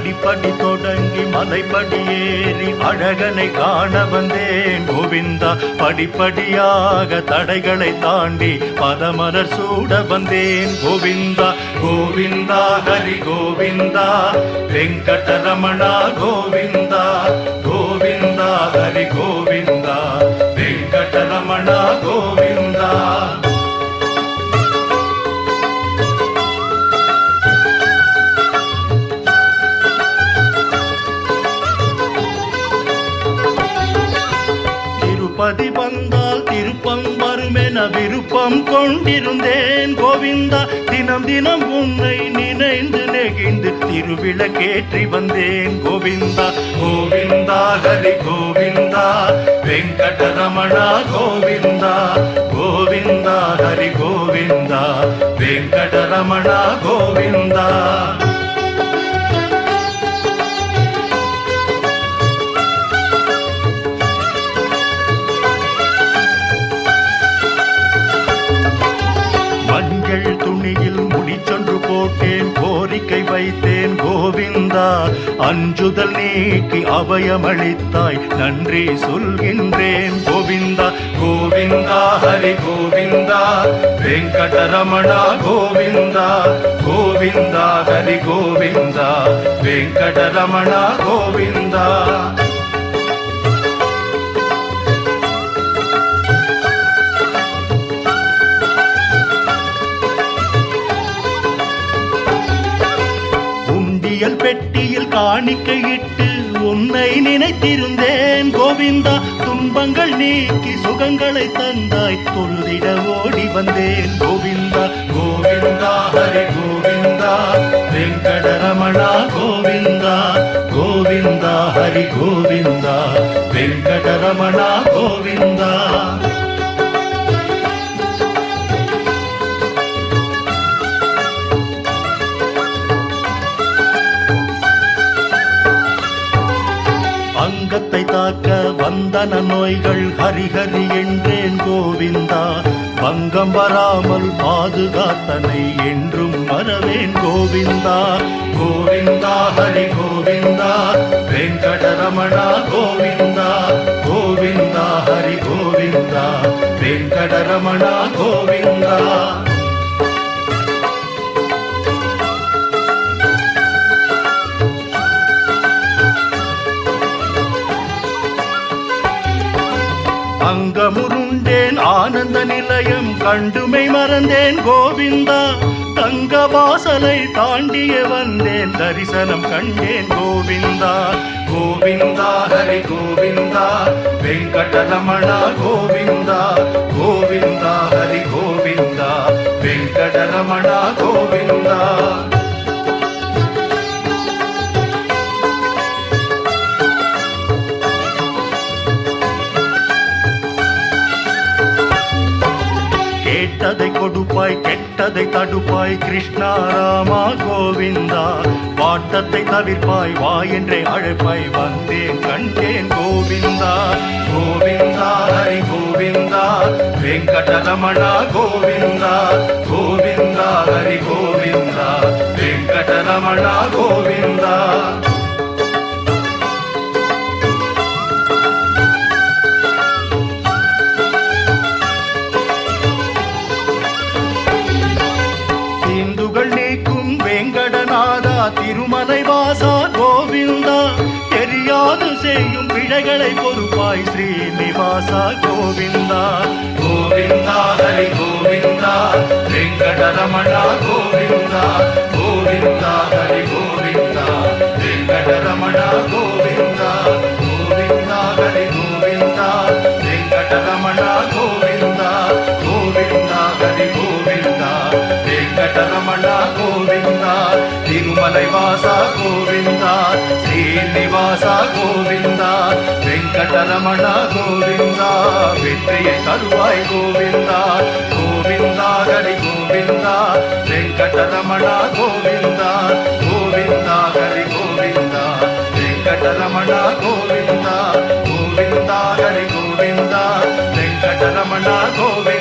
படிப்படி தொடங்கி மலைப்படி ஏறி அழகனை காண வந்தேன் கோவிந்தா. படிப்படியாக தடைகளை தாண்டி பதமலர் சூட வந்தேன் கோவிந்தா. கோவிந்தா ஹரி கோவிந்தா வெங்கடரமணா கோவிந்தா. கோவிந்தா ஹரி கோவிந்தா வெங்கடரமணா கோவிந்தா. திருப்பதி வந்தால் திருப்பம் வருமென விருப்பம் கொண்டிருந்தேன் கோவிந்தா. தினம் தினம் உன்னை நினைந்து நெகிழ்ந்து திருவிளக்கேற்றி வந்தேன் கோவிந்தா. கோவிந்தா ஹரி கோவிந்தா வெங்கடரமணா கோவிந்தா. கோவிந்தா ஹரி கோவிந்தா வெங்கடரமணா கோவிந்தா. துணியில் முடிச்சொன்று போட்டேன் கோரிக்கை வைத்தேன் கோவிந்தா. அஞ்சுதல் நீக்கி அபயமளித்தாய் நன்றி சொல்கின்றேன் கோவிந்தா. கோவிந்தா ஹரி கோவிந்தா வெங்கடரமணா கோவிந்தா. கோவிந்தா ஹரி கோவிந்தா வெங்கடரமணா கோவிந்தா. பெட்டியில் காணிக்கையிட்டு உன்னை நினைத்திருந்தேன் கோவிந்தா. துன்பங்கள் நீக்கி சுகங்களை தந்தாய் தொழுதிட ஓடி வந்தேன் கோவிந்தா. கோவிந்தா ஹரி கோவிந்தா வெங்கடரமணா கோவிந்தா. கோவிந்தா ஹரி கோவிந்தா வெங்கடரமணா கோவிந்தா. அங்கத்தை தாக்க வந்தன நோய்கள் ஹரிஹரி என்றேன் கோவிந்தா. பங்கம் வராமல் பாதுகாத்தனை என்றும் மறவேன் கோவிந்தா. கோவிந்தா ஹரி கோவிந்தா வெங்கடரமணா கோவிந்தா. கோவிந்தா ஹரி கோவிந்தா வெங்கடரமணா கோவிந்தா. அங்கமுருண்டேன் ஆனந்த நிலையம் கண்டுமை மறந்தேன் கோவிந்தா. தங்க வாசலை தாண்டிய வந்தேன் தரிசனம் கண்டேன் கோவிந்தா. கோவிந்தா ஹரி கோவிந்தா வெங்கடரமணா கோவிந்தா. கோவிந்தா ஹரி கோவிந்தா வெங்கடரமணா கோவிந்தா. கேட்டதை கொடுப்பாய் கெட்டதை தடுப்பாய் கிருஷ்ணா ராமா கோவிந்தா. வாட்டத்தை தவிர்ப்பாய் வா என்றே அழைப்பாய் வந்தேன் கண்டேன் கோவிந்தா. கோவிந்தா ஹரி கோவிந்தா வெங்கடரமணா கோவிந்தா. கோவிந்தா ஹரி கோவிந்தா வெங்கடரமணா கோவிந்தா. வெங்கடநாதா திருமலை வாசா கோவிந்தா. தெரியாது செய்யும் பிழைகளை பொறுப்பாய் ஸ்ரீனிவாசா கோவிந்தா. கோவிந்தா ஹரி கோவிந்தா வெங்கடரமணா கோவிந்தா. கோவிந்தா ஹரி கோவிந்தா வெங்கடரமணா கோவிந்தா. கோவிந்தா ஹரி கோவிந்தா வெங்கடரமணா கோவிந்தா. கோவிந்தா ஹரி கோவிந்தா வெங்கடரமணா கோவிந்தா. திருமலை வாசா கோவிந்தா. ஸ்ரீனிவாசா கோவிந்தா வெங்கடரமணா கோவிந்தா. வெற்றியை தருவாய் கோவிந்தா. கோவிந்தா ஹரி கோவிந்தா வெங்கடரமணா கோவிந்தா. கோவிந்தா ஹரி கோவிந்தா வெங்கடரமணா கோவிந்தா. கோவிந்தா ஹரி கோவிந்தா வெங்கடரமணா கோவிந்தா.